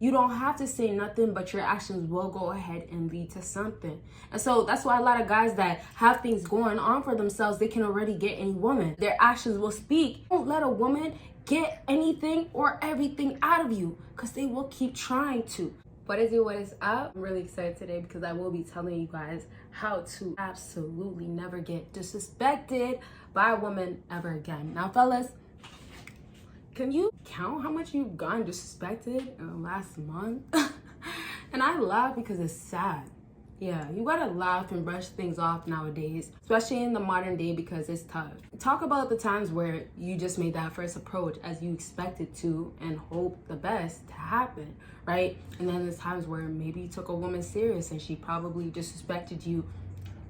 You don't have to say nothing, but your actions will go ahead and lead to something. And so that's why a lot of guys that have things going on for themselves, they can already get any woman. Their actions will speak. Don't let a woman get anything or everything out of you, because they will keep trying to. What is up? I'm really excited today because I will be telling you guys how to absolutely never get disrespected by a woman ever again. Now, fellas, can you count how much you've gotten disrespected in the last month? And I laugh because it's sad. Yeah, you gotta laugh and brush things off nowadays, especially in the modern day, because it's tough. Talk about the times where you just made that first approach as you expected to and hope the best to happen, right? And then there's times where maybe you took a woman serious and she probably disrespected you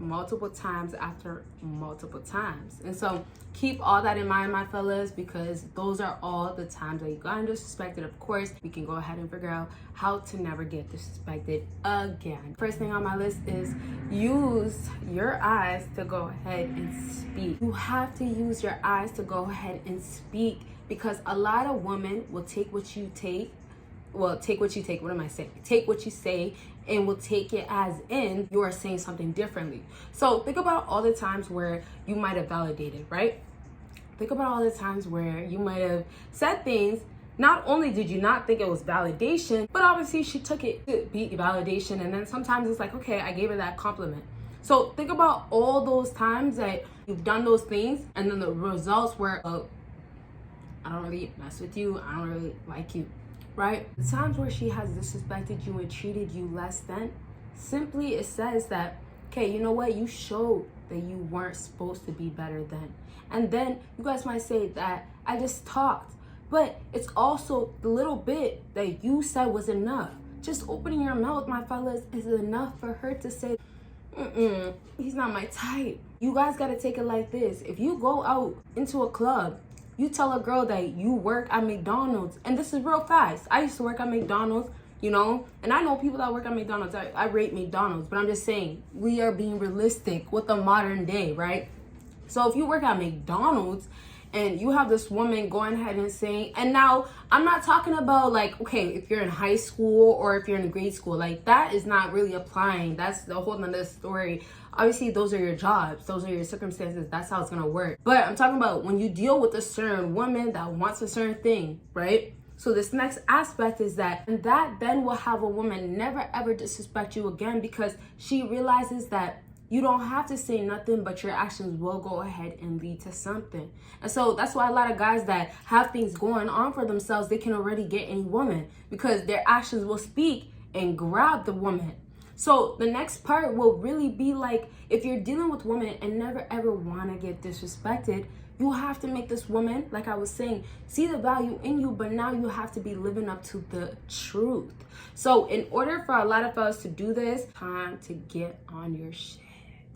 multiple times after multiple times. And so keep all that in mind, my fellas, because those are all the times that you got disrespected. Of course, we can go ahead and figure out how to never get disrespected again. First thing on my list is use your eyes to go ahead and speak. You have to use your eyes to go ahead and speak, because a lot of women will take what you take. Well, take what you take. What am I saying? Take what you say and will take it as in you are saying something differently. So think about all the times where you might have validated, right? Think about all the times where you might have said things. Not only did you not think it was validation, but obviously she took it to be validation. And then sometimes it's like, okay, I gave her that compliment. So think about all those times that you've done those things and then the results were, I don't really mess with you. I don't really like you. Right? The times where she has disrespected you and treated you less than, simply it says that, okay, you know what? You showed that you weren't supposed to be better than. And then you guys might say that I just talked, but it's also the little bit that you said was enough. Just opening your mouth, my fellas, is enough for her to say, he's not my type. You guys got to take it like this. If you go out into a club, you tell a girl that you work at McDonald's, and this is real fast. I used to work at McDonald's, you know, and I know people that work at McDonald's. I rate McDonald's, but I'm just saying we are being realistic with the modern day, right? So if you work at McDonald's and you have this woman going ahead and saying, and now I'm not talking about like, okay, if you're in high school or if you're in grade school, like that is not really applying. That's the whole nother story. Obviously, those are your jobs. Those are your circumstances. That's how it's going to work. But I'm talking about when you deal with a certain woman that wants a certain thing, right? So this next aspect is that, and that then will have a woman never ever disrespect you again, because she realizes that you don't have to say nothing, but your actions will go ahead and lead to something. And so that's why a lot of guys that have things going on for themselves, they can already get any woman, because their actions will speak and grab the woman. So the next part will really be like, if you're dealing with women and never ever want to get disrespected, you have to make this woman, like I was saying, see the value in you, but now you have to be living up to the truth. So in order for a lot of us to do this, time to get on your shit.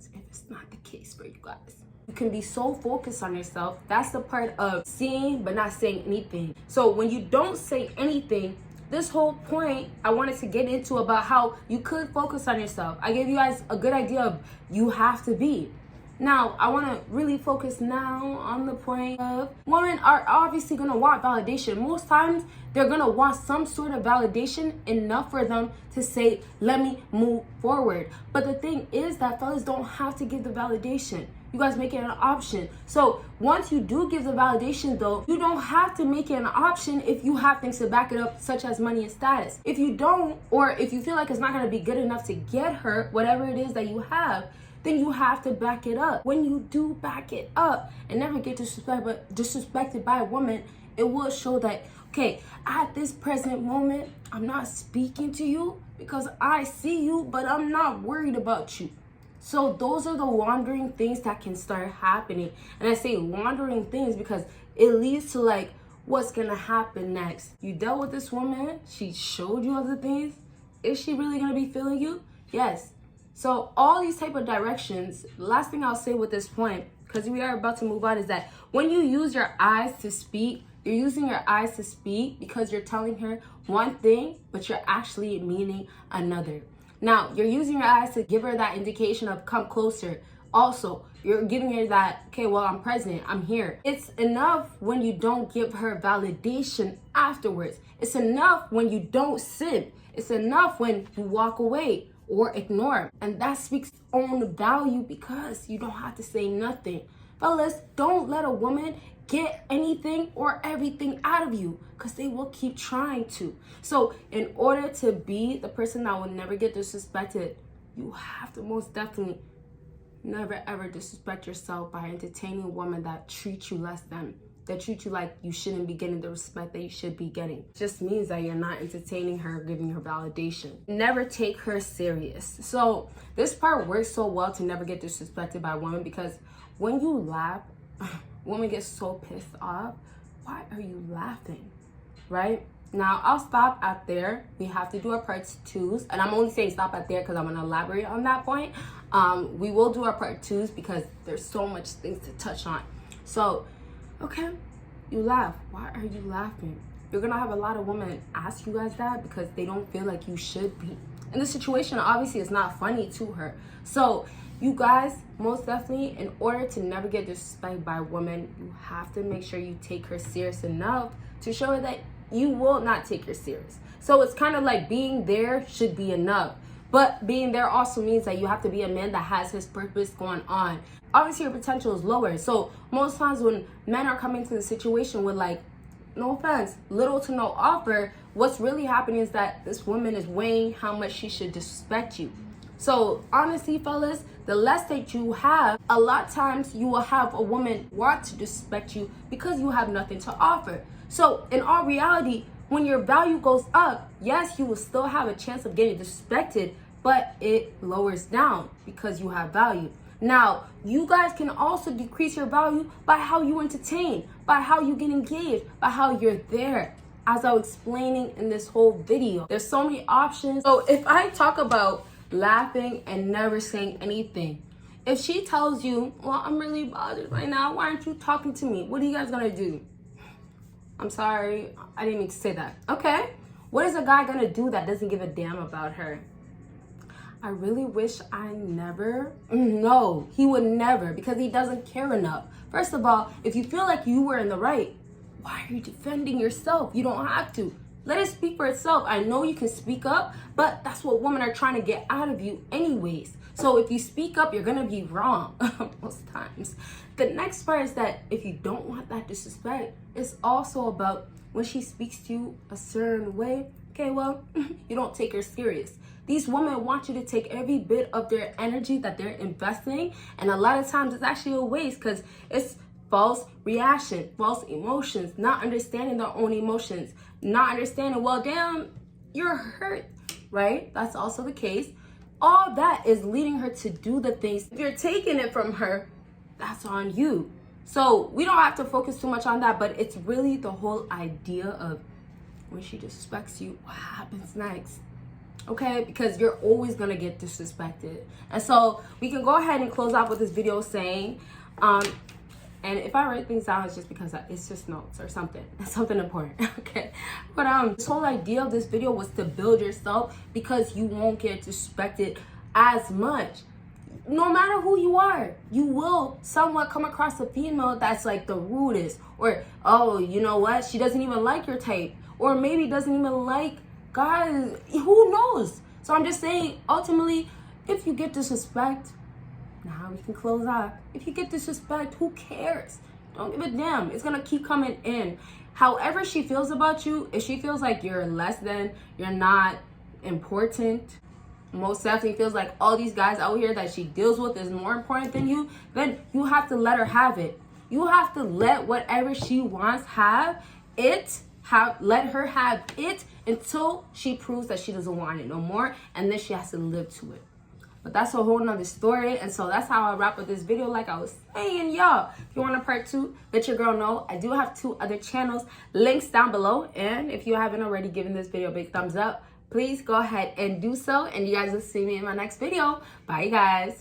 If it's not the case for you guys, you can be so focused on yourself. That's the part of seeing but not saying anything. So when you don't say anything, this whole point I wanted to get into about how you could focus on yourself. I gave you guys a good idea of you have to be. Now, I want to really focus now on the point of women are obviously going to want validation. Most times, they're going to want some sort of validation enough for them to say, let me move forward. But the thing is that fellas don't have to give the validation. You guys make it an option. So once you do give the validation, though, you don't have to make it an option if you have things to back it up, such as money and status. If you don't, or if you feel like it's not going to be good enough to get her, whatever it is that you have, then you have to back it up. When you do back it up and never get disrespected by a woman, it will show that, okay, at this present moment, I'm not speaking to you because I see you, but I'm not worried about you. So those are the wandering things that can start happening. And I say wandering things because it leads to like, what's gonna happen next? You dealt with this woman, she showed you other things. Is she really gonna be feeling you? Yes. So all these type of directions, last thing I'll say with this point, because we are about to move on, is that when you use your eyes to speak, you're using your eyes to speak because you're telling her one thing, but you're actually meaning another. Now, you're using your eyes to give her that indication of come closer, Also, you're giving her that, okay, well, I'm present, I'm here. It's enough when you don't give her validation afterwards. It's enough when you don't simp. It's enough when you walk away or ignore. And that speaks own value because you don't have to say nothing. Fellas, don't let a woman get anything or everything out of you because they will keep trying to. So in order to be the person that will never get disrespected, you have to most definitely never ever disrespect yourself by entertaining a woman that treats you less than, that treats you like you shouldn't be getting the respect that you should be getting. It just means that you're not entertaining her, giving her validation. Never take her serious. So this part works so well to never get disrespected by a woman because when you laugh, women get so pissed off. Why are you laughing? Right? Now, I'll stop at there. We have to do our parts 2s. And I'm only saying stop at there because I'm going to elaborate on that point. We will do our part 2s because there's so much things to touch on. So, okay, you laugh. Why are you laughing? You're going to have a lot of women ask you guys that because they don't feel like you should be. And the situation, obviously, is not funny to her. So, you guys, most definitely, in order to never get disrespected by a woman, you have to make sure you take her serious enough to show her that you will not take her serious. So it's kind of like being there should be enough. But being there also means that you have to be a man that has his purpose going on. Obviously, your potential is lower. So most times when men are coming to the situation with, like, no offense, little to no offer, what's really happening is that this woman is weighing how much she should disrespect you. So honestly, fellas, the less that you have, a lot of times you will have a woman want to disrespect you because you have nothing to offer. So in all reality, when your value goes up, yes, you will still have a chance of getting disrespected, but it lowers down because you have value. Now, you guys can also decrease your value by how you entertain, by how you get engaged, by how you're there. As I was explaining in this whole video, there's so many options. So if I talk about laughing and never saying anything, if she tells you, well, I'm really bothered right now, why aren't you talking to me? What are you guys gonna do? I'm sorry, I didn't mean to say that. Okay, what is a guy gonna do that doesn't give a damn about her? I really wish I never. No, he would never, because he doesn't care enough. First of all, if you feel like you were in the right, why are you defending yourself? You don't have to. Let it speak for itself. I know you can speak up, but that's what women are trying to get out of you anyways. So if you speak up, you're gonna be wrong most times. The next part is that if you don't want that disrespect, it's also about when she speaks to you a certain way, okay, well, you don't take her serious. These women want you to take every bit of their energy that they're investing, and a lot of times it's actually a waste because it's false reaction, false emotions, not understanding their own emotions, not understanding, well, damn, you're hurt, right? That's also the case. All that is leading her to do the things. If you're taking it from her, that's on you. So we don't have to focus too much on that, but it's really the whole idea of when she disrespects you, what happens next? Okay, because you're always gonna get disrespected. And so we can go ahead and close out with this video saying, and if I write things down, it's just because it's just notes or something. It's something important, okay? But this whole idea of this video was to build yourself because you won't get disrespected as much. No matter who you are, you will somewhat come across a female that's like the rudest, or, oh, you know what? She doesn't even like your type, or maybe doesn't even like guys. Who knows? So I'm just saying, ultimately, if you get disrespect, now we can close out. If you get disrespect, who cares? Don't give a damn. It's gonna keep coming in. However she feels about you, if she feels like you're less than, you're not important, most definitely feels like all these guys out here that she deals with is more important than you, then you have to let her have it. You have to let whatever she wants have it. Let her have it until she proves that she doesn't want it no more, and then she has to live to it. But that's a whole nother story. And so that's how I wrap up this video. Like I was saying, y'all, if you want a part 2, let your girl know. I do have 2 other channels, links down below. And if you haven't already given this video a big thumbs up, please go ahead and do so. And you guys will see me in my next video. Bye, you guys.